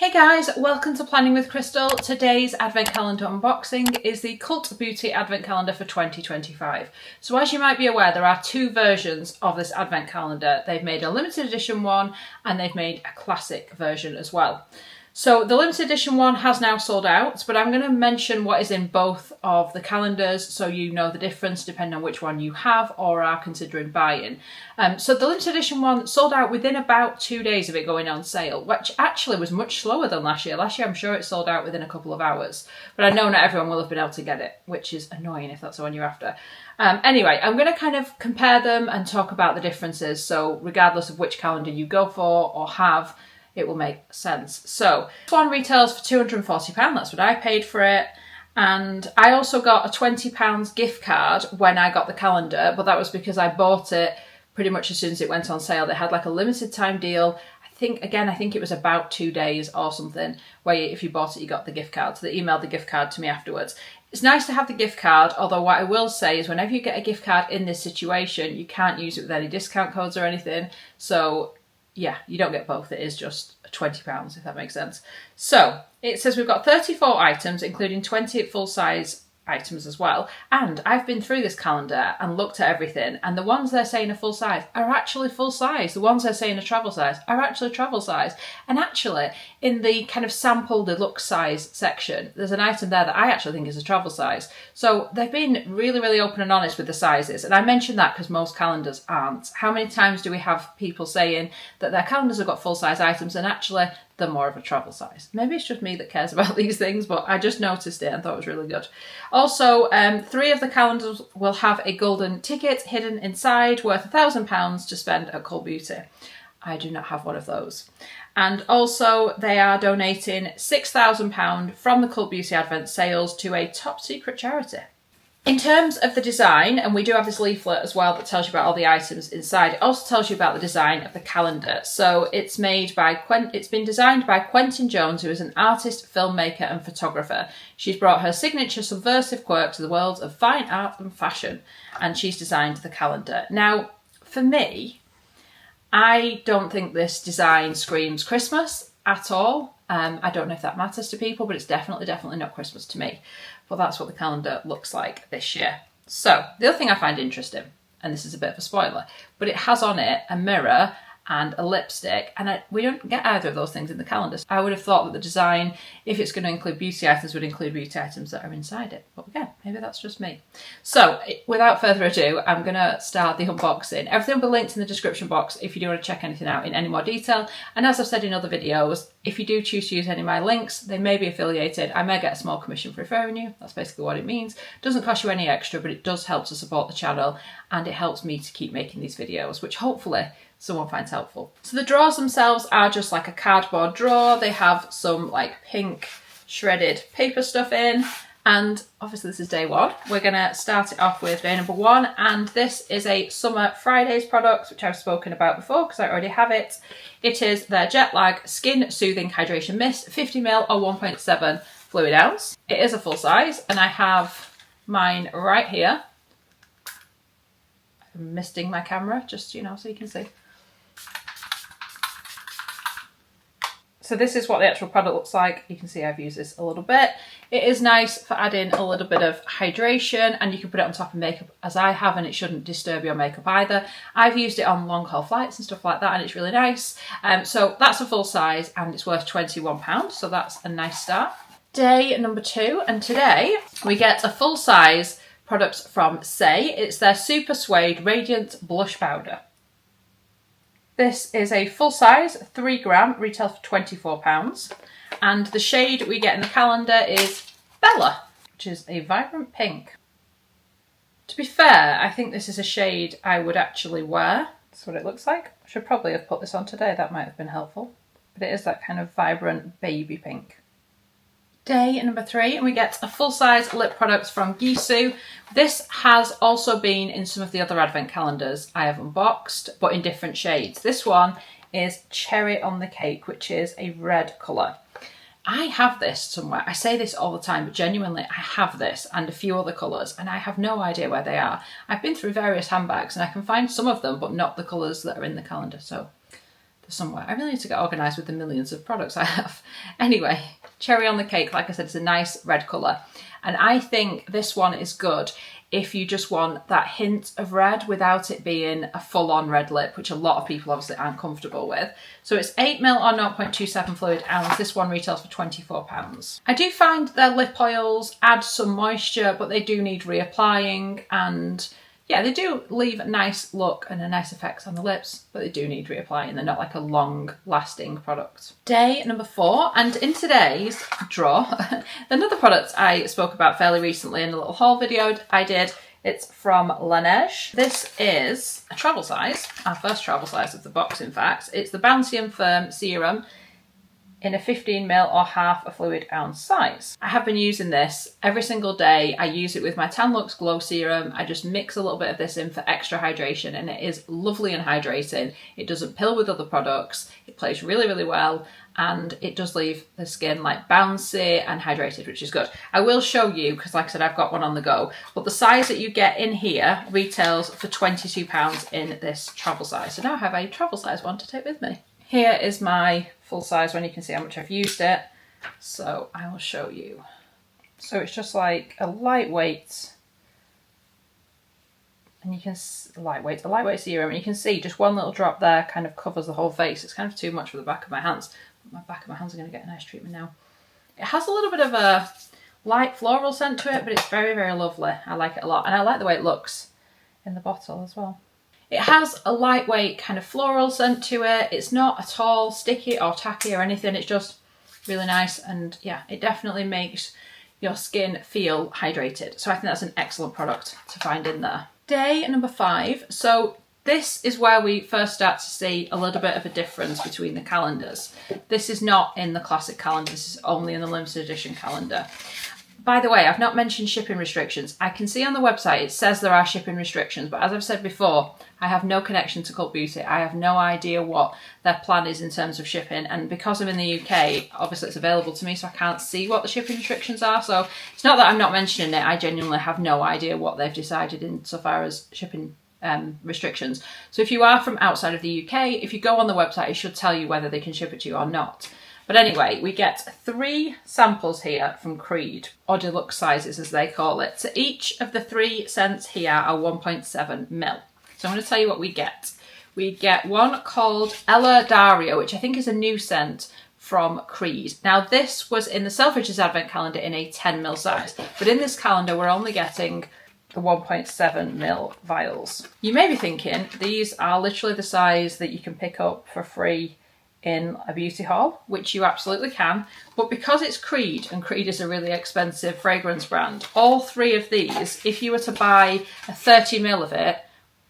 Hey guys, welcome to Planning with Crystal. Today's Advent Calendar unboxing is the Cult Beauty Advent Calendar for 2025. So as you might be aware, there are two versions of this Advent Calendar. They've made a limited edition one and they've made a classic version as well. So the limited edition one has now sold out, but I'm going to mention what is in both of the calendars so you know the difference depending on which one you have or are considering buying. So the limited edition one sold out within about 2 days of it going on sale, which actually was much slower than last year. Last year I'm sure it sold out within a couple of hours, but I know not everyone will have been able to get it, which is annoying if that's the one you're after. Anyway, I'm going to kind of compare them and talk about the differences, so regardless of which calendar you go for or have, it will make sense. So this one retails for £240, that's what I paid for it. And I also got a £20 gift card when I got the calendar, but that was because I bought it pretty much as soon as it went on sale. They had like a limited time deal. I think it was about 2 days or something, where if you bought it, you got the gift card. So they emailed the gift card to me afterwards. It's nice to have the gift card, although what I will say is whenever you get a gift card in this situation, you can't use it with any discount codes or anything. So yeah, you don't get both. It is just £20, if that makes sense. So it says we've got 34 items, including 20 full-size items as well. And I've been through this calendar and looked at everything, and the ones they're saying are full size are actually full size. The ones they're saying are travel size are actually travel size. And actually, in the kind of sample deluxe size section, there's an item there that I actually think is a travel size. So they've been really, really open and honest with the sizes. And I mentioned that because most calendars aren't. How many times do we have people saying that their calendars have got full size items and actually they're more of a travel size? Maybe it's just me that cares about these things, but I just noticed it and thought it was really good. Also, 3 of the calendars will have a golden ticket hidden inside worth £1,000 to spend at Cult Beauty. I do not have one of those. And also they are donating £6,000 from the Cult Beauty Advent sales to a top secret charity. In terms of the design, and we do have this leaflet as well that tells you about all the items inside, it also tells you about the design of the calendar. So it's been designed by Quentin Jones, who is an artist, filmmaker and photographer. She's brought her signature subversive quirk to the worlds of fine art and fashion, and she's designed the calendar. Now, for me, I don't think this design screams Christmas at all. I don't know if that matters to people, but it's definitely not Christmas to me. But that's what the calendar looks like this year. So the other thing I find interesting, and this is a bit of a spoiler, but it has on it a mirror and a lipstick, and we don't get either of those things in the calendar. I would have thought that the design, if it's going to include beauty items, would include beauty items that are inside it. But again, maybe that's just me. So without further ado, I'm going to start the unboxing. Everything will be linked in the description box if you do want to check anything out in any more detail. And as I've said in other videos, if you do choose to use any of my links, they may be affiliated. I may get a small commission for referring you. That's basically what it means. It doesn't cost you any extra, but it does help to support the channel, and it helps me to keep making these videos, which hopefully someone finds helpful. So the drawers themselves are just like a cardboard drawer. They have some like pink shredded paper stuff in, and obviously this is day one. We're gonna start it off with day number 1, and this is a Summer Fridays product, which I've spoken about before because I already have it. It is their Jet Lag Skin Soothing Hydration Mist, 50ml or 1.7 fluid ounce. It is a full size, and I have mine right here. I'm misting my camera just, so you can see. So this is what the actual product looks like. You can see I've used this a little bit. It is nice for adding a little bit of hydration, and you can put it on top of makeup as I have, and it shouldn't disturb your makeup either. I've used it on long haul flights and stuff like that, and it's really nice. So that's a full size, and it's worth £21, so that's a nice start. Day number 2, and today we get a full size product from Say. It's their Super Suede Radiant Blush Powder. This is a full size, 3 gram, retails for £24. And the shade we get in the calendar is Bella, which is a vibrant pink. To be fair, I think this is a shade I would actually wear. That's what it looks like. I should probably have put this on today, that might have been helpful. But it is that kind of vibrant baby pink. Day number 3, and we get a full-size lip product from Gisou. This has also been in some of the other advent calendars I have unboxed, but in different shades. This one is Cherry on the Cake, which is a red colour. I have this somewhere. I say this all the time, but genuinely I have this and a few other colours, and I have no idea where they are. I've been through various handbags and I can find some of them, but not the colours that are in the calendar. So somewhere. I really need to get organised with the millions of products I have. Anyway, cherry on the cake, like I said, it's a nice red colour. And I think this one is good if you just want that hint of red without it being a full-on red lip, which a lot of people obviously aren't comfortable with. So it's 8ml or 0.27 fluid ounce. This one retails for £24. I do find their lip oils add some moisture, but they do need reapplying, and yeah, they do leave a nice look and a nice effect on the lips, but they do need reapplying. They're not like a long-lasting product. Day number 4, and in today's draw, another product I spoke about fairly recently in a little haul video I did. It's from Laneige. This is a travel size, our first travel size of the box, in fact. It's the Bouncy and Firm Serum in a 15ml or half a fluid ounce size. I have been using this every single day. I use it with my Tan Lux Glow Serum. I just mix a little bit of this in for extra hydration, and it is lovely and hydrating. It doesn't pill with other products. It plays really, really well, and it does leave the skin like bouncy and hydrated, which is good. I will show you, because like I said, I've got one on the go, but the size that you get in here retails for £22 in this travel size. So now I have a travel size one to take with me. Here is my full size one. You can see how much I've used it. So I will show you. So it's just like a lightweight, and you can a lightweight serum, and you can see just one little drop there kind of covers the whole face. It's kind of too much for the back of my hands. My back of my hands are going to get a nice treatment now. It has a little bit of a light floral scent to it, but it's very, very lovely. I like it a lot, and I like the way it looks in the bottle as well. It has a lightweight kind of floral scent to it. It's not at all sticky or tacky or anything. It's just really nice, and yeah, it definitely makes your skin feel hydrated. So I think that's an excellent product to find in there. Day number 5. So this is where we first start to see a little bit of a difference between the calendars. This is not in the classic calendar. This is only in the limited edition calendar. By the way, I've not mentioned shipping restrictions. I can see on the website it says there are shipping restrictions, but as I've said before, I have no connection to Cult Beauty. I have no idea what their plan is in terms of shipping, and because I'm in the UK, obviously it's available to me, so I can't see what the shipping restrictions are. So it's not that I'm not mentioning it, I genuinely have no idea what they've decided insofar as shipping restrictions. So if you are from outside of the UK, if you go on the website, it should tell you whether they can ship it to you or not. But anyway, we get 3 samples here from Creed, or deluxe sizes as they call it. So each of the 3 scents here are 1.7ml. So I'm going to tell you what we get. We get one called Ella Daria, which I think is a new scent from Creed. Now this was in the Selfridges Advent Calendar in a 10ml size, but in this calendar we're only getting the 1.7ml vials. You may be thinking these are literally the size that you can pick up for free in a beauty haul, which you absolutely can, but because it's Creed, and Creed is a really expensive fragrance brand, all 3 of these, if you were to buy a 30ml of it,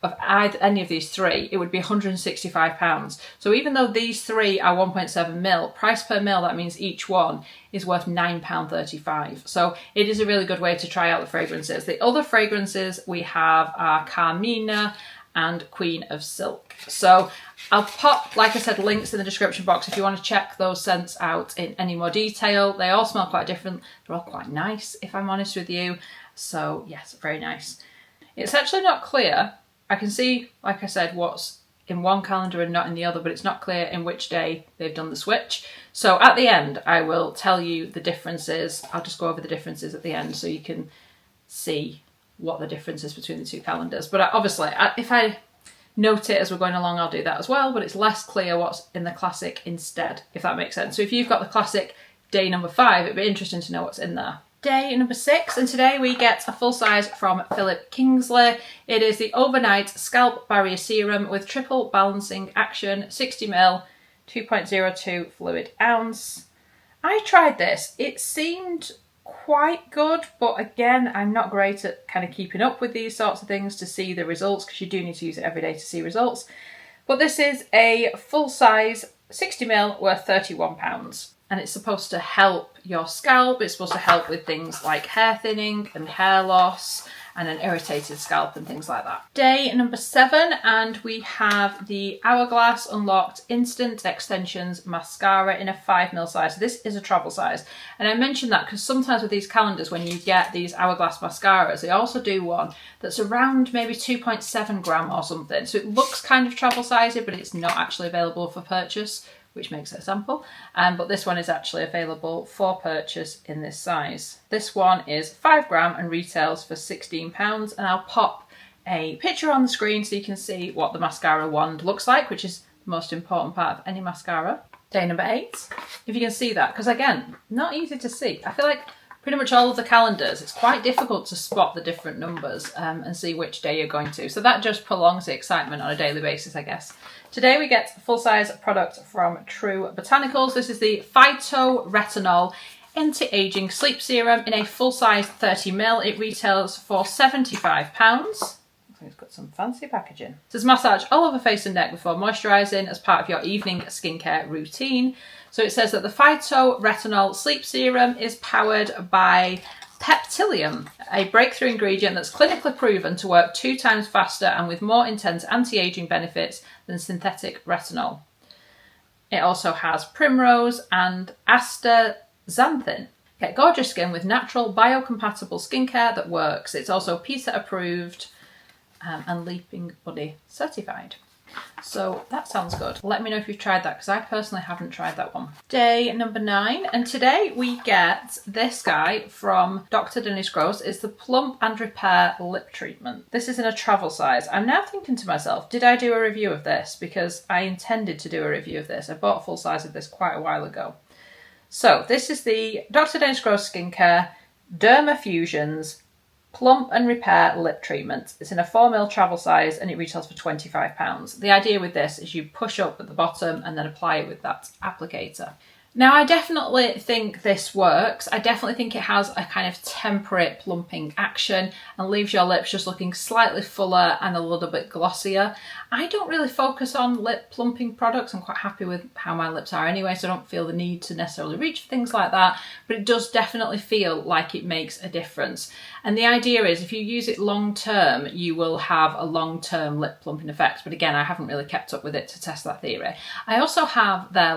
of any of these 3, it would be £165. So even though these 3 are 1.7ml, price per mil, that means each one is worth £9.35. So it is a really good way to try out the fragrances. The other fragrances we have are Carmina and Queen of Silk. So I'll pop, like I said, links in the description box if you want to check those scents out in any more detail. They all smell quite different. They're all quite nice, if I'm honest with you. So yes, very nice. It's actually not clear. I can see, like I said, what's in one calendar and not in the other, but it's not clear in which day they've done the switch. So at the end, I will tell you the differences. I'll just go over the differences at the end so you can see what the difference is between the 2 calendars. But obviously, if I note it as we're going along, I'll do that as well, but it's less clear what's in the classic instead, if that makes sense. So if you've got the classic day number 5, it'd be interesting to know what's in there. Day number 6, and today we get a full size from Philip Kingsley. It is the Overnight Scalp Barrier Serum with triple balancing action, 60ml, 2.02 fluid ounce. I tried this. It seemed quite good, but again, I'm not great at kind of keeping up with these sorts of things to see the results, because you do need to use it every day to see results. But this is a full size 60ml worth £31, and it's supposed to help your scalp. It's supposed to help with things like hair thinning and hair loss and an irritated scalp and things like that. Day number 7, and we have the Hourglass Unlocked Instant Extensions Mascara in a 5mm size. So this is a travel size. And I mentioned that because sometimes with these calendars, when you get these Hourglass mascaras, they also do one that's around maybe 2.7 gram or something. So it looks kind of travel sizey, but it's not actually available for purchase, which makes it a sample. But this one is actually available for purchase in this size. This one is 5 gram and retails for £16. And I'll pop a picture on the screen so you can see what the mascara wand looks like, which is the most important part of any mascara. Day number 8, if you can see that, because again, not easy to see. I feel like pretty much all of the calendars, it's quite difficult to spot the different numbers and see which day you're going to. So that just prolongs the excitement on a daily basis, I guess. Today we get a full-size product from True Botanicals. This is the Phyto-Retinol Anti-Aging Sleep Serum in a full-size 30ml. It retails for £75. It's got some fancy packaging. It says massage all over face and neck before moisturising as part of your evening skincare routine. So it says that the Phyto-Retinol Sleep Serum is powered by Peptilium, a breakthrough ingredient that's clinically proven to work 2 times faster and with more intense anti-aging benefits than synthetic retinol. It also has primrose and astaxanthin. Get gorgeous skin with natural biocompatible skincare that works. It's also PETA approved and Leaping Buddy certified. So that sounds good. Let me know if you've tried that, because I personally haven't tried that one. Day number 9, and today we get this guy from Dr. Dennis Gross. It's the Plump and Repair Lip Treatment. This is in a travel size. I'm now thinking to myself, did I do a review of this? Because I intended to do a review of this. I bought a full size of this quite a while ago. So this is the Dr. Dennis Gross Skincare Derma Fusions Plump and Repair Lip Treatment. It's in a 4ml travel size and it retails for £25. The idea with this is you push up at the bottom and then apply it with that applicator. Now, I definitely think this works. I definitely think it has a kind of temperate plumping action and leaves your lips just looking slightly fuller and a little bit glossier. I don't really focus on lip plumping products. I'm quite happy with how my lips are anyway, so I don't feel the need to necessarily reach for things like that, but it does definitely feel like it makes a difference. And the idea is if you use it long term, you will have a long-term lip plumping effect. But again, I haven't really kept up with it to test that theory. I also have their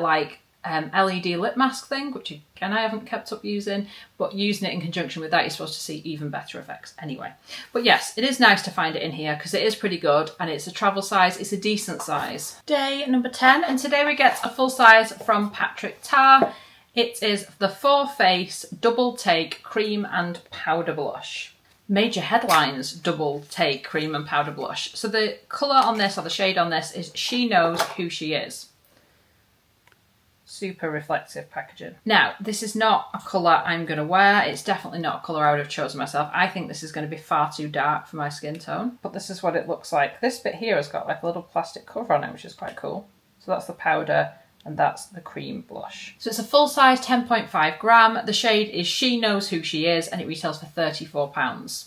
LED lip mask thing, which again I haven't kept up using, but using it in conjunction with that you're supposed to see even better effects anyway. But yes, it is nice to find it in here because it is pretty good and it's a travel size, it's a decent size. Day number 10, and today we get a full size from Patrick Ta. It is the 4 Face Double Take Cream and Powder Blush. Major headlines, double take cream and powder blush. So the colour on this, or the shade on this, is She Knows Who She Is. Super reflective packaging. Now, this is not a colour I'm going to wear. It's definitely not a colour I would have chosen myself. I think this is going to be far too dark for my skin tone. But this is what it looks like. This bit here has got like a little plastic cover on it, which is quite cool. So that's the powder and that's the cream blush. So it's a full size 10.5 gram. The shade is She Knows Who She Is and it retails for £34.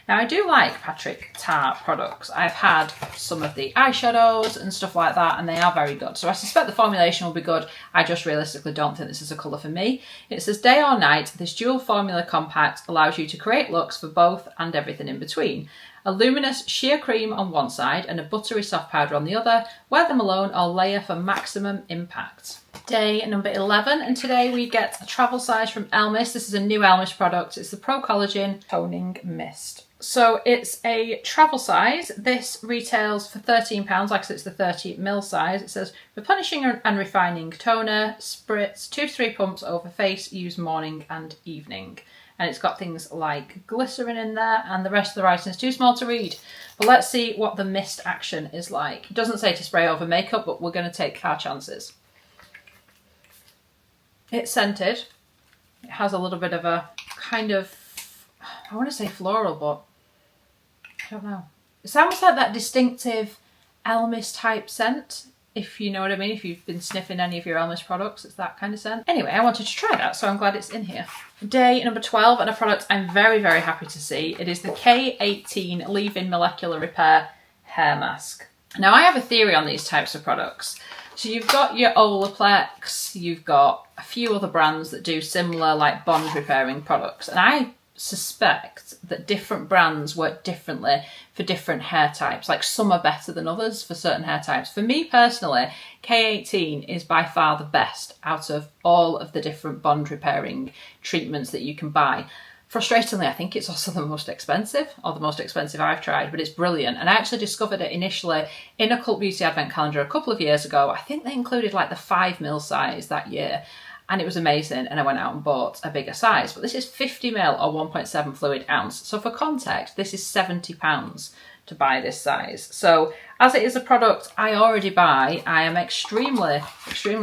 Now, I do like Patrick Ta products. I've had some of the eyeshadows and stuff like that, and they are very good. So I suspect the formulation will be good. I just realistically don't think this is a colour for me. It says day or night, this dual formula compact allows you to create looks for both and everything in between. A luminous sheer cream on one side and a buttery soft powder on the other. Wear them alone or layer for maximum impact. Day number 11, and today we get a travel size from Elmis. This is a new Elmis product. It's the Pro Collagen Toning Mist. So it's a travel size. This retails for £13. Like I said, it's the 30ml size. It says replenishing and refining toner, spritz 2 to 3 pumps over face, use morning and evening. And it's got things like glycerin in there, and the rest of the writing is too small to read. But let's see what the mist action is like. It doesn't say to spray over makeup, but we're going to take our chances. It's scented. It has a little bit of a kind of, I want to say floral, but I don't know. It's almost like that distinctive Elmis type scent, if you know what I mean. If you've been sniffing any of your Elmis products, it's that kind of scent. Anyway, I wanted to try that, so I'm glad it's in here. Day number 12, and a product I'm very, very happy to see. It is the K18 Leave-In Molecular Repair Hair Mask. Now, I have a theory on these types of products. So you've got your Olaplex, you've got a few other brands that do similar like bond repairing products. And I suspect that different brands work differently for different hair types. Like some are better than others for certain hair types. For me personally, K18 is by far the best out of all of the different bond repairing treatments that you can buy. Frustratingly, I think it's also the most expensive, or the most expensive I've tried, but it's brilliant. And I actually discovered it initially in a Cult Beauty Advent Calendar a couple of years ago. I think they included like the 5ml size that year. And it was amazing, and I went out and bought a bigger size. But this is 50ml or 1.7 fluid ounce. So for context, this is £70 to buy this size. So as it is a product I already buy, I am extremely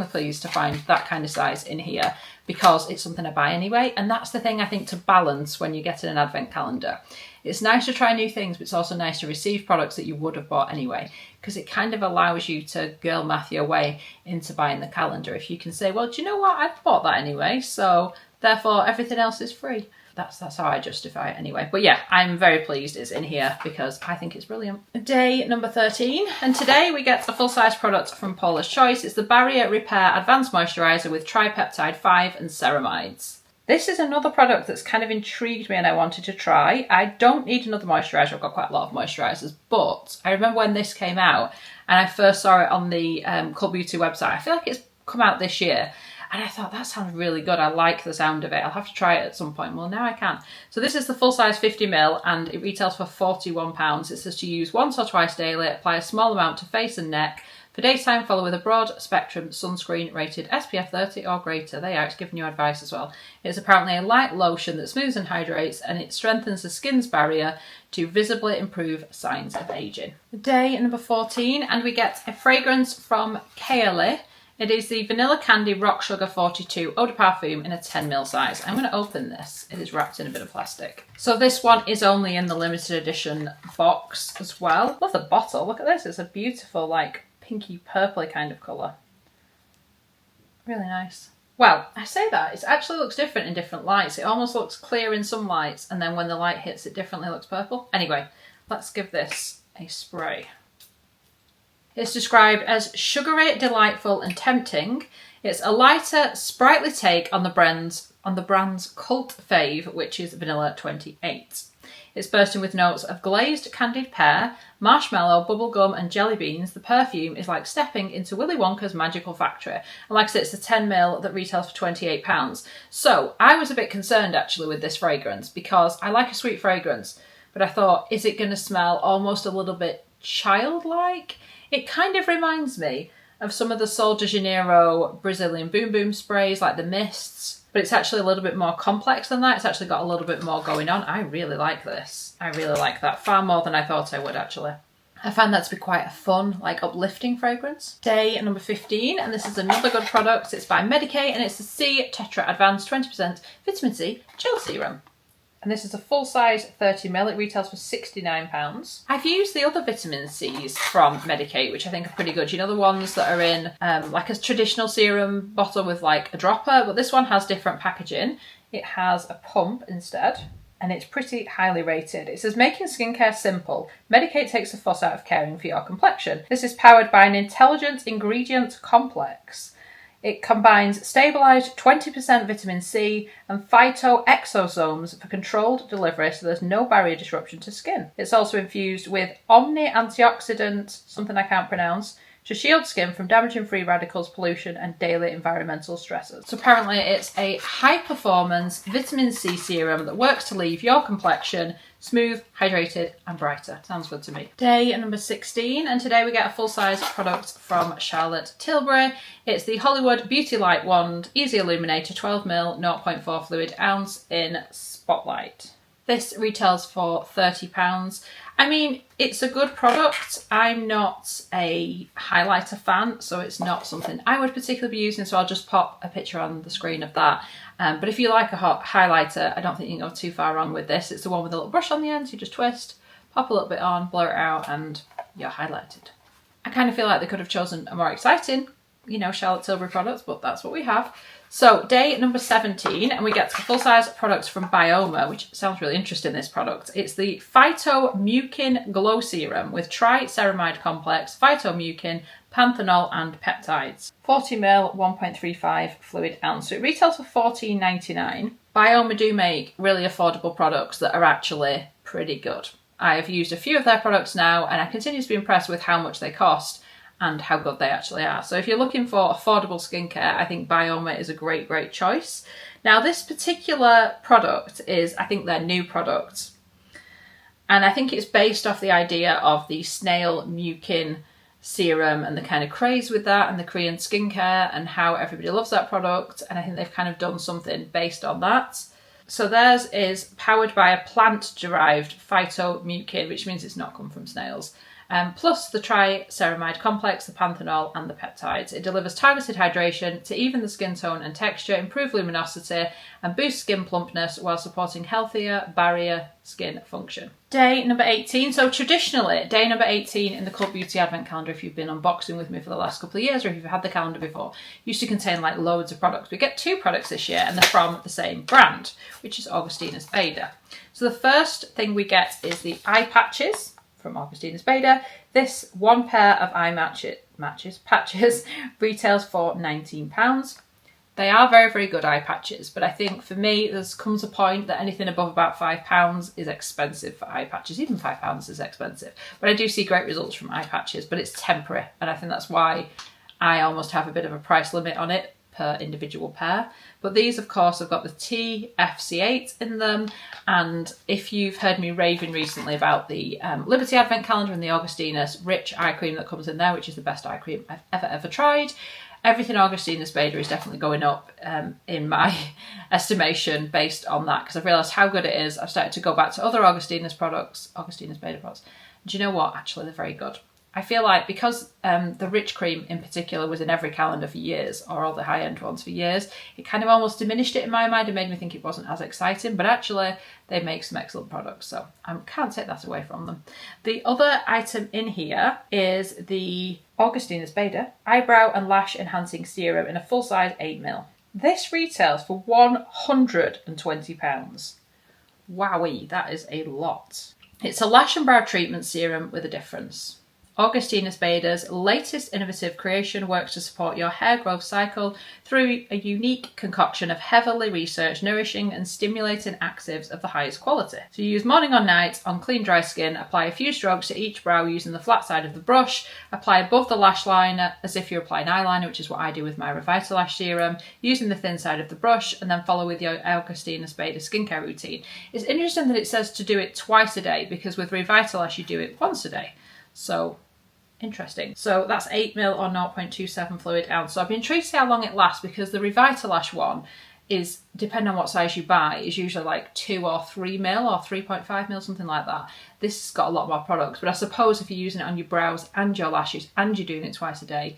pleased to find that kind of size in here, because it's something I buy anyway. And that's the thing I think to balance when you get in an advent calendar. It's nice to try new things, but it's also nice to receive products that you would have bought anyway, because it kind of allows you to girl math your way into buying the calendar. If you can say, well, do you know what? I've bought that anyway, so therefore everything else is free. That's how I justify it anyway. But yeah, I'm very pleased it's in here because I think it's brilliant. Day number 13, and today we get a full-size product from Paula's Choice. It's the Barrier Repair Advanced Moisturiser with Tripeptide 5 and ceramides. This is another product that's kind of intrigued me and I wanted to try. I don't need another moisturiser, I've got quite a lot of moisturisers, but I remember when this came out and I first saw it on the Cult Beauty website. I feel like it's come out this year, and I thought that sounds really good. I like the sound of it. I'll have to try it at some point. Well, now I can. So this is the full size 50ml and it retails for £41. It says to use once or twice daily, apply a small amount to face and neck. For daytime, follow with a broad spectrum sunscreen rated SPF 30 or greater. They are, it's giving you advice as well. It's apparently a light lotion that smooths and hydrates, and it strengthens the skin's barrier to visibly improve signs of aging. Day number 14, and we get a fragrance from Kaylee. It is the Vanilla Candy Rock Sugar 42 Eau de Parfum in a 10ml size. I'm going to open this. It is wrapped in a bit of plastic. So this one is only in the limited edition box as well. Love the bottle. Look at this. It's a beautiful, like, pinky purpley kind of colour. Really nice. Well, I say that, it actually looks different in different lights. It almost looks clear in some lights, and then when the light hits it differently looks purple. Anyway, let's give this a spray. It's described as sugary, delightful and tempting. It's a lighter, sprightly take on the brand's cult fave, which is Vanilla 28. It's bursting with notes of glazed candied pear, marshmallow, bubblegum and jelly beans. The perfume is like stepping into Willy Wonka's magical factory. And like I said, it's a 10ml that retails for £28. So I was a bit concerned actually with this fragrance because I like a sweet fragrance, but I thought, is it going to smell almost a little bit childlike? It kind of reminds me of some of the Sol de Janeiro Brazilian Boom Boom sprays, like the mists, but it's actually a little bit more complex than that. It's actually got a little bit more going on. I really like this. I really like that, far more than I thought I would actually. I find that to be quite a fun, like uplifting fragrance. Day number 15, and this is another good product. It's by Medik8 and it's the C Tetra Advanced 20% Vitamin C Gel Serum. And this is a full-size 30ml. It retails for £69. I've used the other vitamin C's from Medik8, which I think are pretty good. You know, the ones that are in like a traditional serum bottle with like a dropper, but this one has different packaging. It has a pump instead, and it's pretty highly rated. It says, making skincare simple. Medik8 takes the fuss out of caring for your complexion. This is powered by an intelligent ingredient complex. It combines stabilised 20% vitamin C and phytoexosomes for controlled delivery, so there's no barrier disruption to skin. It's also infused with Omni antioxidant, something I can't pronounce, to shield skin from damaging free radicals, pollution and daily environmental stresses. So apparently it's a high-performance vitamin C serum that works to leave your complexion smooth, hydrated and brighter. Sounds good to me. Day number 16, and today we get a full-size product from Charlotte Tilbury. It's the Hollywood Beauty Light Wand Easy Illuminator 12ml 0.4 fluid ounce in Spotlight. This retails for £30. I mean, it's a good product. I'm not a highlighter fan, so it's not something I would particularly be using, so I'll just pop a picture on the screen of that. But if you like a hot highlighter, I don't think you can go too far wrong with this. It's the one with a little brush on the end, so you just twist, pop a little bit on, blur it out, and you're highlighted. I kind of feel like they could have chosen a more exciting you know, Charlotte Tilbury products, but that's what we have. So day number 17, and we get to the full-size products from Bioma, which sounds really interesting, this product. It's the Phytomucin Glow Serum with Triceramide Complex, Phytomucin, Panthenol and Peptides. 40ml, 1.35 fluid ounce. So it retails for $14.99. Bioma do make really affordable products that are actually pretty good. I have used a few of their products now, and I continue to be impressed with how much they cost and how good they actually are. So if you're looking for affordable skincare, I think Bioma is a great choice. Now this particular product is, I think, their new product. And I think it's based off the idea of the snail mucin serum and the kind of craze with that and the Korean skincare and how everybody loves that product. And I think they've kind of done something based on that. So theirs is powered by a plant-derived phytomucin, which means it's not come from snails. Plus the triceramide complex, the panthenol and the peptides. It delivers targeted hydration to even the skin tone and texture, improve luminosity and boost skin plumpness while supporting healthier barrier skin function. Day number 18. So traditionally, day number 18 in the Cult Beauty Advent Calendar, if you've been unboxing with me for the last couple of years or if you've had the calendar before, used to contain like loads of products. We get 2 products this year and they're from the same brand, which is Augustinus Bader. So the first thing we get is the eye patches from Augustinus Bader. This one pair of eye patches retails for £19. They are very good eye patches, but I think for me there comes a point that anything above about £5 is expensive for eye patches. Even £5 is expensive, but I do see great results from eye patches, but it's temporary, and I think that's why I almost have a bit of a price limit on it per individual pair. But these of course have got the TFC8 in them, and if you've heard me raving recently about the Liberty Advent Calendar and the Augustinus Rich eye cream that comes in there, which is the best eye cream I've ever tried, everything Augustinus Bader is definitely going up in my estimation based on that, because I've realised how good it is. I've started to go back to other Augustinus Bader products. Do you know what? Actually, they're very good. I feel like because the Rich cream in particular was in every calendar for years, or all the high-end ones for years, it kind of almost diminished it in my mind and made me think it wasn't as exciting, but actually they make some excellent products, so I can't take that away from them. The other item in here is the Augustinus Bader Eyebrow and Lash Enhancing Serum in a full-size 8ml. This retails for £120. Wowee, that is a lot. It's a lash and brow treatment serum with a difference. Augustinus Bader's latest innovative creation works to support your hair growth cycle through a unique concoction of heavily researched, nourishing and stimulating actives of the highest quality. So you use morning or night on clean dry skin, apply a few strokes to each brow using the flat side of the brush, apply above the lash line as if you're applying eyeliner, which is what I do with my Revitalash serum, using the thin side of the brush, and then follow with your Augustinus Bader skincare routine. It's interesting that it says to do it twice a day, because with Revitalash you do it once a day. So interesting. So that's 8ml or 0.27 fluid ounce. So I've been intrigued to see how long it lasts, because the Revitalash one is, depending on what size you buy, is usually like 2 or 3ml or 3.5ml, something like that. This has got a lot more products, but I suppose if you're using it on your brows and your lashes and you're doing it twice a day,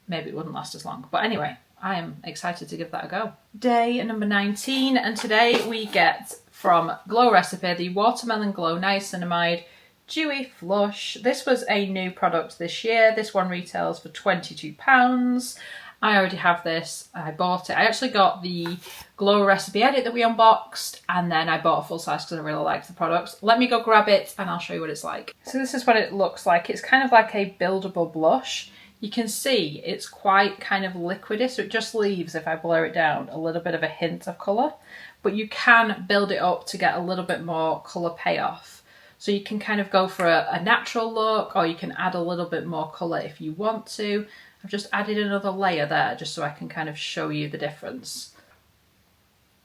maybe it wouldn't last as long. But anyway, I am excited to give that a go. Day number 19, and today we get from Glow Recipe the Watermelon Glow Niacinamide Dewy Flush. This was a new product this year. This one retails for £22. I already have this. I bought it. I actually got the Glow Recipe Edit that we unboxed, and then I bought a full size because I really liked the products. Let me go grab it and I'll show you what it's like. So this is what it looks like. It's kind of like a buildable blush. You can see it's quite kind of liquidy, so it just leaves, if I blur it down, a little bit of a hint of colour, but you can build it up to get a little bit more colour payoff. So you can kind of go for a natural look, or you can add a little bit more colour if you want to. I've just added another layer there just so I can kind of show you the difference.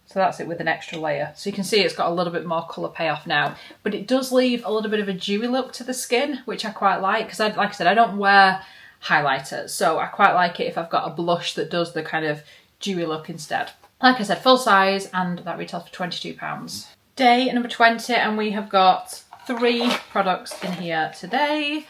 So that's it with an extra layer. So you can see it's got a little bit more colour payoff now, but it does leave a little bit of a dewy look to the skin, which I quite like, because like I said, I don't wear highlighter, so I quite like it if I've got a blush that does the kind of dewy look instead. Like I said, full size, and that retails for £22. Day number 20, and we have got 3 products in here today.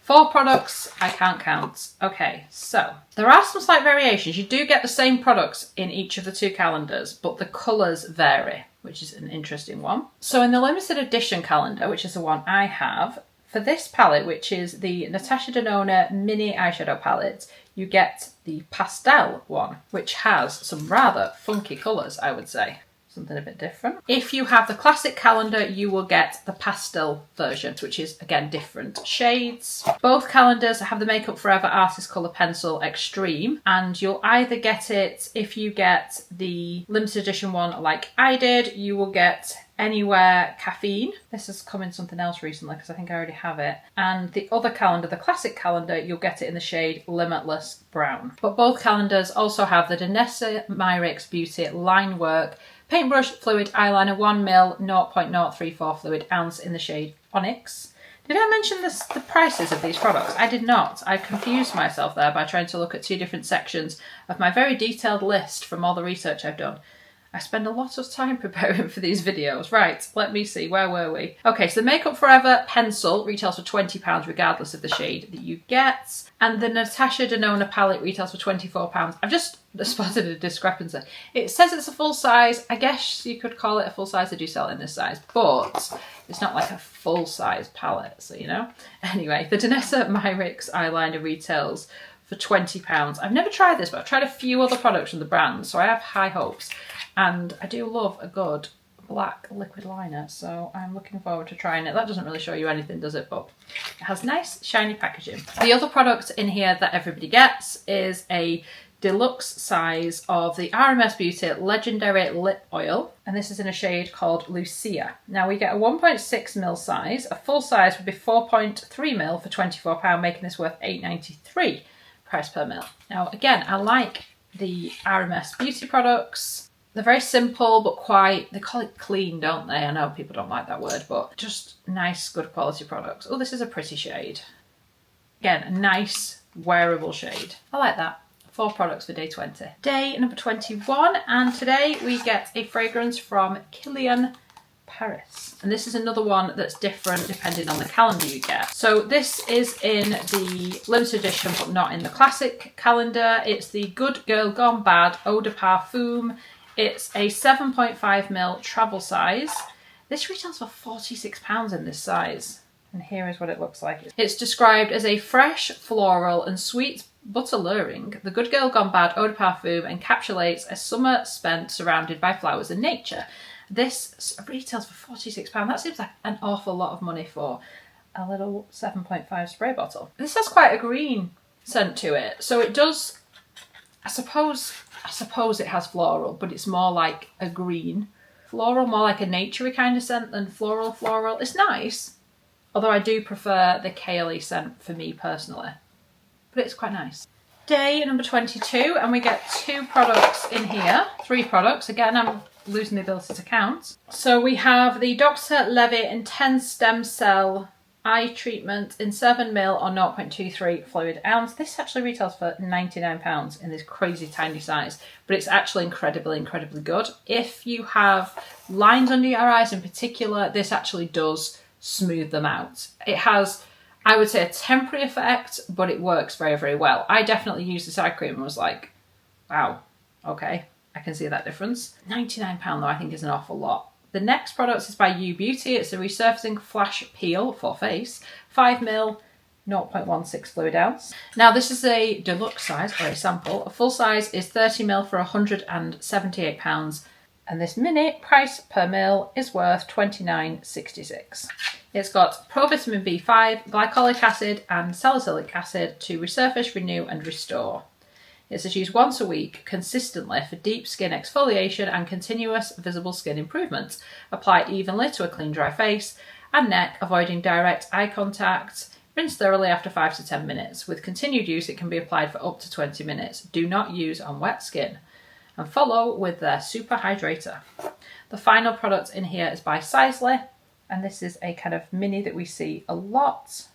4 products, I can't count. Okay, so there are some slight variations. You do get the same products in each of the 2 calendars, but the colours vary, which is an interesting one. So in the limited edition calendar, which is the one I have, For this palette, which is the Natasha Denona Mini Eyeshadow Palette, you get the pastel one, which has some rather funky colours, I would say. Something a bit different. If you have the classic calendar, you will get the pastel version, which is again different shades. Both calendars have the Makeup Forever Artist Colour Pencil Extreme, and you'll either get it, if you get the limited edition one like I did, you will get Anywhere Caffeine. This has come in something else recently because I think I already have it. And the other calendar, the classic calendar, you'll get it in the shade Limitless Brown. But both calendars also have the Danessa Myricks Beauty Line Work Paintbrush Fluid Eyeliner 1ml 0.034 fluid ounce in the shade Onyx. Did I mention the prices of these products? I did not. I confused myself there by trying to look at two different sections of my very detailed list from all the research I've done. I spend a lot of time preparing for these videos. Right, let me see, where were we? Okay, so the Makeup Forever pencil retails for £20 regardless of the shade that you get. And the Natasha Denona palette retails for £24. I've just spotted a discrepancy. It says it's a full size. I guess you could call it a full size. They do sell it in this size, but it's not like a full size palette, so you know. Anyway, the Danessa Myricks eyeliner retails for £20. I've never tried this, but I've tried a few other products from the brand, so I have high hopes. And I do love a good black liquid liner, so I'm looking forward to trying it. That doesn't really show you anything, does it? But it has nice shiny packaging. The other product in here that everybody gets is a deluxe size of the RMS Beauty Legendary Lip Oil, and this is in a shade called Lucia. Now we get a 1.6ml size. A full size would be 4.3ml for £24, making this worth £8.93 price per ml. Now again, I like the RMS Beauty products. They're very simple, but quite, they call it clean, don't they? I know people don't like that word, but just nice, good quality products. Oh, this is a pretty shade. Again, a nice, wearable shade. I like that. 4 products for day 20. Day number 21, and today we get a fragrance from Kilian Paris. And this is another one that's different depending on the calendar you get. So this is in the limited edition, but not in the classic calendar. It's the Good Girl Gone Bad Eau de Parfum. It's a 7.5ml travel size. This retails for £46 in this size. And here is what it looks like. It's described as a fresh, floral and sweet but alluring. The Good Girl Gone Bad Eau de Parfum encapsulates a summer spent surrounded by flowers and nature. This retails for £46. That seems like an awful lot of money for a little 7.5 spray bottle. This has quite a green scent to it. So it does, I suppose it has floral, but it's more like a green. Floral, more like a naturey kind of scent than floral. It's nice, although I do prefer the kale-y scent for me personally, but it's quite nice. Day number 22, and we get 2 products in here. 3 products. Again, I'm losing the ability to count. So we have the Dr. Levy Intense Stem Cell Eye Treatment in 7ml or 0.23 fluid ounce. This actually retails for £99 in this crazy tiny size, but it's actually incredibly, incredibly good. If you have lines under your eyes in particular, this actually does smooth them out. It has, I would say, a temporary effect, but it works very, very well. I definitely used this eye cream and was like, wow, okay, I can see that difference. £99 though, I think is an awful lot. The next product is by U Beauty. It's a resurfacing flash peel for face, 5ml, 0.16 fluid ounce. Now this is a deluxe size or a sample. A full size is 30ml for £178, and this mini price per ml is worth £29.66. It's got provitamin B5, glycolic acid and salicylic acid to resurface, renew and restore. It's used once a week consistently for deep skin exfoliation and continuous visible skin improvement. Apply evenly to a clean, dry face and neck, avoiding direct eye contact. Rinse thoroughly after 5 to 10 minutes. With continued use, it can be applied for up to 20 minutes. Do not use on wet skin. And follow with their Super Hydrator. The final product in here is by Sisley, and this is a kind of mini that we see a lot.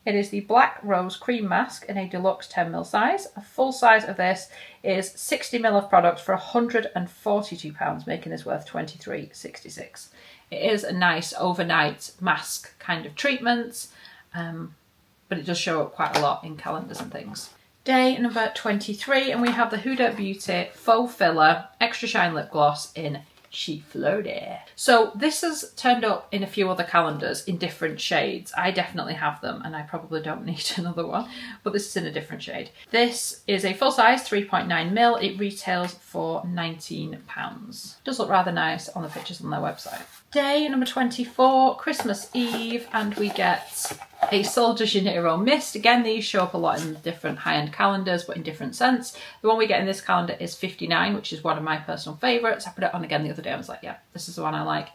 It is the Black Rose Cream Mask in a deluxe 10ml size. A full size of this is 60ml of product for £142, making this worth £23.66. It is a nice overnight mask kind of treatment, but it does show up quite a lot in calendars and things. Day number 23, and we have the Huda Beauty Faux Filler Extra Shine Lip Gloss in She floated. So this has turned up in a few other calendars in different shades. I definitely have them and I probably don't need another one, but this is in a different shade. This is a full size 3.9mm. It retails for £19. It does look rather nice on the pictures on their website. Day number 24, Christmas Eve, and we get a Sol de Janeiro mist. Again, these show up a lot in different high-end calendars, but in different scents. The one we get in this calendar is 59, which is one of my personal favourites. I put it on again the other day. I was like, yeah, this is the one I like.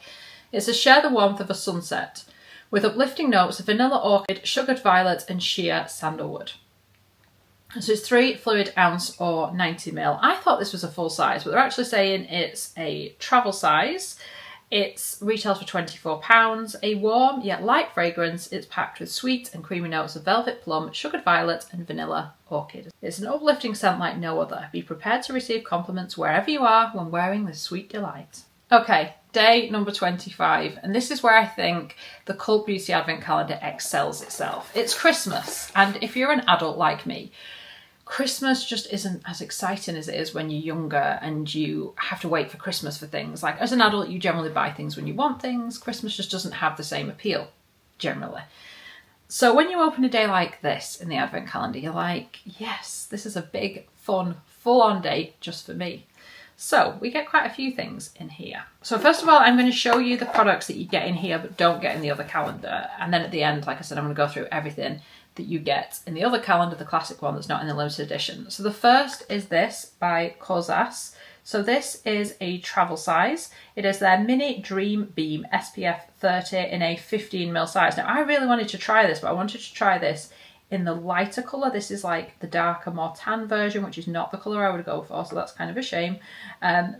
It's a share the warmth of a sunset with uplifting notes of vanilla orchid, sugared violet, and sheer sandalwood. So it's 3 fluid ounce or 90ml. I thought this was a full size, but they're actually saying it's a travel size. It retails for £24. A warm yet light fragrance. It's packed with sweet and creamy notes of velvet plum, sugared violet, and vanilla orchid. It's an uplifting scent like no other. Be prepared to receive compliments wherever you are when wearing this sweet delight. Okay, day number 25, and this is where I think the Cult Beauty Advent Calendar excels itself. It's Christmas, and if you're an adult like me, Christmas just isn't as exciting as it is when you're younger and you have to wait for Christmas for things. Like, as an adult, you generally buy things when you want things. Christmas just doesn't have the same appeal, generally. So when you open a day like this in the Advent Calendar, you're like, yes, this is a big, fun, full-on day just for me. So we get quite a few things in here. So first of all, I'm going to show you the products that you get in here but don't get in the other calendar. And then at the end, like I said, I'm going to go through everything that you get in the other calendar, the classic one that's not in the limited edition. So the first is this by Cosas. So this is a travel size. It is their Mini Dream Beam SPF 30 in a 15ml size. Now I really wanted to try this, but I wanted to try this in the lighter colour. This is like the darker, more tan version, which is not the colour I would go for, so that's kind of a shame.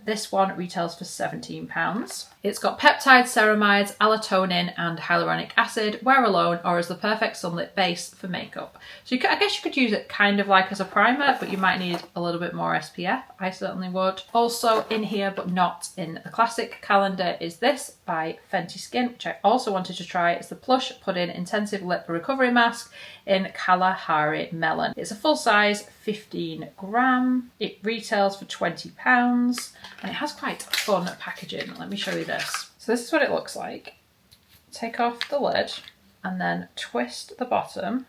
This one retails for £17. It's got peptides, ceramides, allotonin and hyaluronic acid. Wear alone or as the perfect sunlit base for makeup. So I guess you could use it kind of like as a primer, but you might need a little bit more SPF. I certainly would. Also in here, but not in the classic calendar, is this by Fenty Skin, which I also wanted to try. It's the Plush Pudding Intensive Lip Recovery Mask in Kalahari Melon. It's a full size, 15 gram. It retails for £20 and it has quite fun packaging. Let me show you this. So this is what it looks like. Take off the lid and then twist the bottom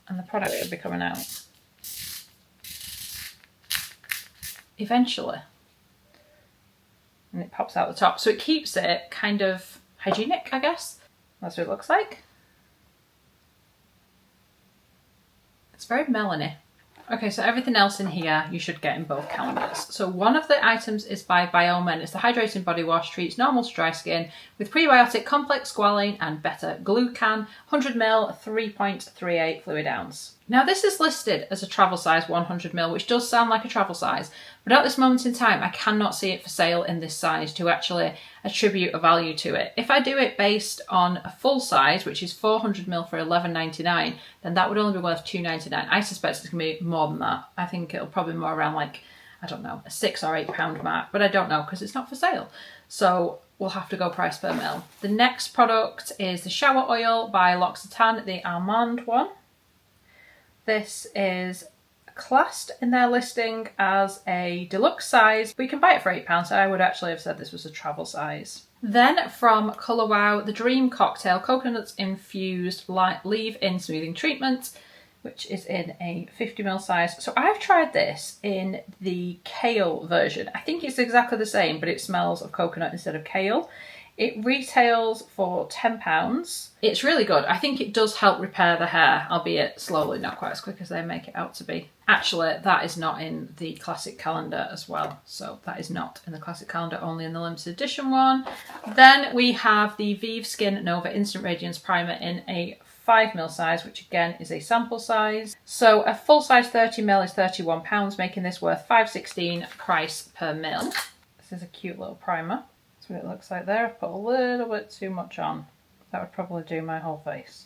and the product should be coming out eventually. And it pops out the top. So it keeps it kind of hygienic, I guess. That's what it looks like. It's very melony. Okay, so everything else in here you should get in both calendars. So one of the items is by Bioma and it's the Hydrating Body Wash. Treats normal to dry skin with prebiotic, complex squalane and beta-glucan. 100ml, 3.38 fluid ounce. Now this is listed as a travel size 100ml, which does sound like a travel size, but at this moment in time I cannot see it for sale in this size to actually attribute a value to it. If I do it based on a full size, which is 400ml for $11.99, then that would only be worth $2.99. I suspect it's going to be more than that. I think it'll probably be more around like, I don't know, a £6 or £8 mark, but I don't know because it's not for sale. So we'll have to go price per mil. The next product is the shower oil by L'Occitane, the almond one. This is classed in their listing as a deluxe size, but you can buy it for £8, so I would actually have said this was a travel size. Then from Colour Wow, the Dream Cocktail Coconuts Infused Leave-In Smoothing Treatment, which is in a 50ml size. So I've tried this in the kale version. I think it's exactly the same, but it smells of coconut instead of kale. It retails for £10. It's really good. I think it does help repair the hair, albeit slowly, not quite as quick as they make it out to be. Actually, that is not in the classic calendar as well. So that is not in the classic calendar, only in the limited edition one. Then we have the Vive Skin Nova Instant Radiance Primer in a 5ml size, which again is a sample size. So a full size 30ml is £31, making this worth $5.16 price per mil. This is a cute little primer. That's what it looks like there. I've put a little bit too much on. That would probably do my whole face.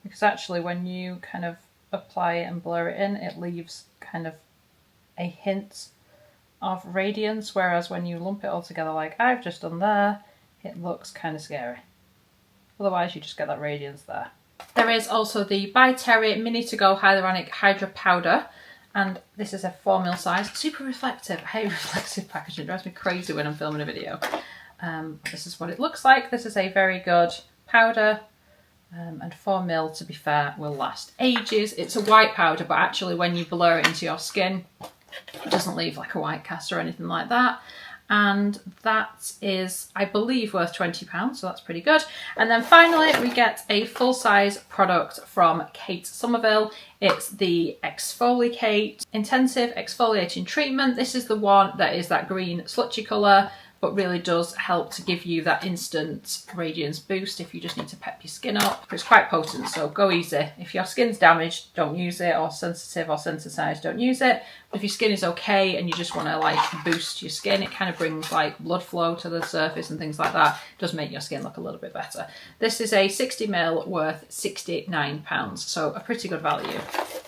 Because actually when you kind of apply it and blur it in, it leaves kind of a hint of radiance, whereas when you lump it all together like I've just done there, it looks kind of scary. Otherwise you just get that radiance there. There is also the By Terry Mini To Go Hyaluronic Hydra Powder, And this is a 4ml size, super reflective. I hate reflective packaging, it drives me crazy when I'm filming a video. This is what it looks like. This is a very good powder, and 4ml, to be fair, will last ages. It's a white powder, but actually when you blur it into your skin, it doesn't leave like a white cast or anything like that. And that is, I believe, worth £20, so that's pretty good. And then finally we get a full-size product from Kate Somerville. It's the Exfoliate Intensive Exfoliating Treatment. This is the one that is that green slutchy colour, but really does help to give you that instant radiance boost if you just need to pep your skin up. It's quite potent, so go easy. If your skin's damaged, don't use it, or sensitive or sensitized, don't use it. But if your skin is okay and you just want to like boost your skin, it kind of brings like blood flow to the surface and things like that. It does make your skin look a little bit better. This is a 60ml worth £69, so a pretty good value.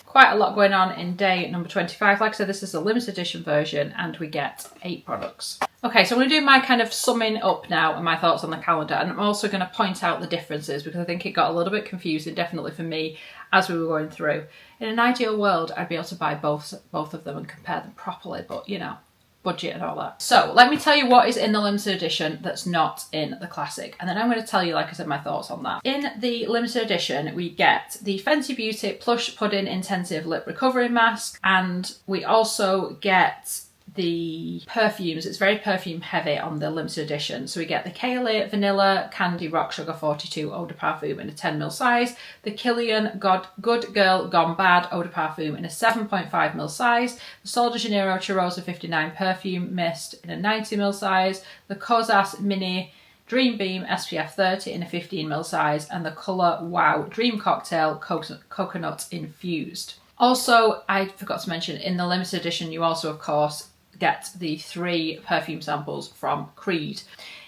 Quite a lot going on in day number 25. Like I said, this is a limited edition version and we get 8 products. Okay, so I'm going to do my kind of summing up now and my thoughts on the calendar, and I'm also going to point out the differences because I think it got a little bit confusing, definitely for me, as we were going through. In an ideal world, I'd be able to buy both of them and compare them properly, but you know, budget and all that. So let me tell you what is in the limited edition that's not in the classic, and then I'm going to tell you, like I said, my thoughts on that. In the limited edition, we get the Fenty Beauty Plush Pudding Intensive Lip Recovery Mask, and we also get the perfumes. It's very perfume heavy on the limited edition. So we get the Kaylee Vanilla Candy Rock Sugar 42 Eau de Parfum in a 10ml size, the Kilian Good Girl Gone Bad Eau de Parfum in a 7.5ml size, the Sol de Janeiro Cheirosa 59 Perfume Mist in a 90ml size, the Kosas Mini Dream Beam SPF 30 in a 15ml size, and the Colour Wow Dream Cocktail Coconut Infused. Also, I forgot to mention, in the limited edition, you also, of course, get the 3 perfume samples from Creed.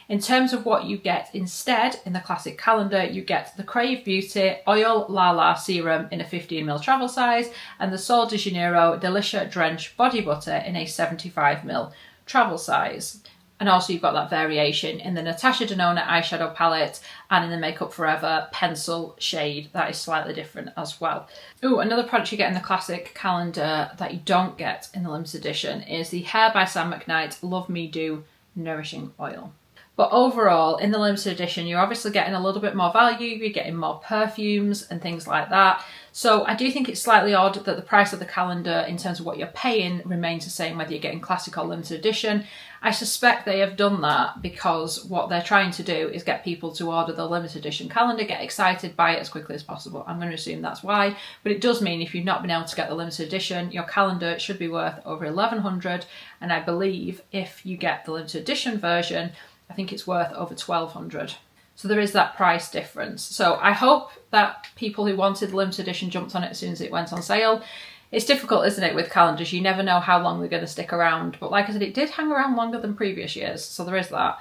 In terms of what you get instead in the classic calendar, you get the Crave Beauty Oil Lala Serum in a 15ml travel size and the Sol de Janeiro Delicia Drench Body Butter in a 75ml travel size. And also you've got that variation in the Natasha Denona eyeshadow palette and in the Makeup Forever pencil shade. That is slightly different as well. Ooh, another product you get in the classic calendar that you don't get in the limited edition is the Hair by Sam McKnight Love Me Do Nourishing Oil. But overall, in the limited edition, you're obviously getting a little bit more value, you're getting more perfumes and things like that. So I do think it's slightly odd that the price of the calendar in terms of what you're paying remains the same whether you're getting classic or limited edition. I suspect they have done that because what they're trying to do is get people to order the limited edition calendar, get excited, buy it as quickly as possible. I'm going to assume that's why, but it does mean if you've not been able to get the limited edition, your calendar should be worth over £1,100, and I believe if you get the limited edition version, I think it's worth over £1,200. So there is that price difference. So I hope that people who wanted the limited edition jumped on it as soon as it went on sale. It's difficult, isn't it, with calendars? You never know how long they're going to stick around. But like I said, it did hang around longer than previous years. So there is that.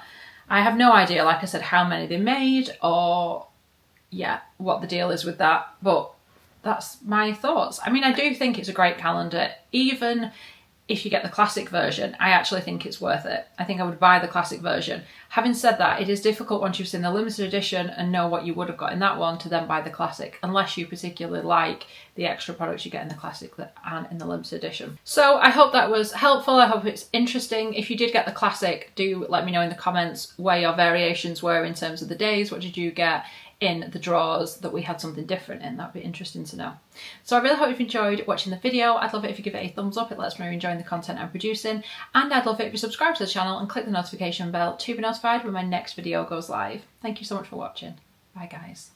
I have no idea, like I said, how many they made or, yeah, what the deal is with that. But that's my thoughts. I mean, I do think it's a great calendar. Even if you get the classic version, I actually think it's worth it. I think I would buy the classic version. Having said that, it is difficult once you've seen the limited edition and know what you would have got in that one to then buy the classic, unless you particularly like the extra products you get in the classic that aren't in the limited edition. So I hope that was helpful. I hope it's interesting. If you did get the classic, do let me know in the comments where your variations were in terms of the days. What did you get in the drawers that we had something different in? That'd be interesting to know. So I really hope you've enjoyed watching the video. I'd love it if you give it a thumbs up. It lets me know you're enjoying the content I'm producing, and I'd love it if you subscribe to the channel and click the notification bell to be notified when my next video goes live. Thank you so much for watching. Bye guys.